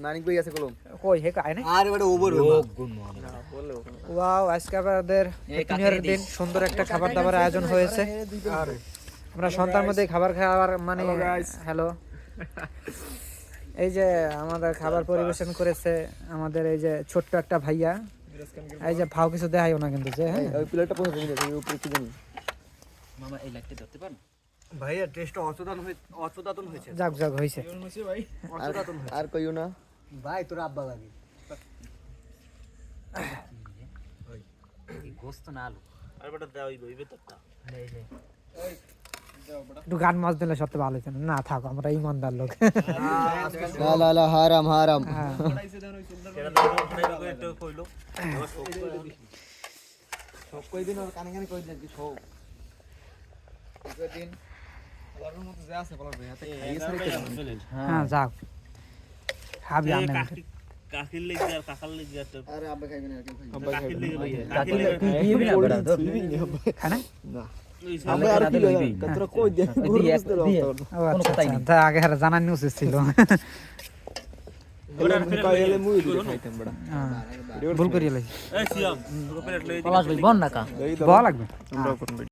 মানিক ভাই আছে কলম কই হে কাই না আরে বড় ওভার ওয়াও আজকে আমাদের হ্যাপি নিউ ইয়ারের দিন সুন্দর একটা খাবার দাবার আয়োজন হয়েছে আমরা সন্ধ্যার মধ্যে খাবার খাওয়ার মানে হ্যালো এই যে আমাদের খাবার পরিবেশন করেছে আমাদের এই যে ছোট্ট একটা ভাইয়া এই যে ভাও কিছু দেখাইও না কিন্তু যে হ্যাঁ ওই প্লেটটা পৌঁছে দিন এই উপরে কি জানি মামা এই লাইটটা ধরতে পারেন ভাইয়া টেস্টটা অচেতন হয়েছে যাক যাক হইছে আর কইও না ভাই তোর আব্বা লাগে এই গোস্ত না আলু আর বেটা দাও এই ভেতরটা এই যে একটু গান মাছ দিলে সত্যি ভালো হতো না থাকো আমরা ইমানদার লোক লা লা লা হারাম হারাম হ্যাঁ এটা দাও একটু কইলো সব কই দিন আর কানে কানে কই দিন কি সব কই দিন বলার মতো যা আছে বলার ভাই হাতে খাইয়ে সারি হ্যাঁ যাক খাবি আমি কাকির লেগে আর কাকার লেগে আর আরে আব্বা খাইবে না কেউ খাইবে কাকির লেগে কাকির লেগে না বড় ধর খানা না আমরা আর কি লইবি তোরা কই দে দিয়ে কোনো কথাই নেই তা আগে হারা জানানি উচিত ছিল কইলে মুই দিতে খাইতাম বড় ভুল করিয়ে লাই এই সিয়াম প্লেট লই পলাশ ভাই বল না কা বল লাগবে আমরা করব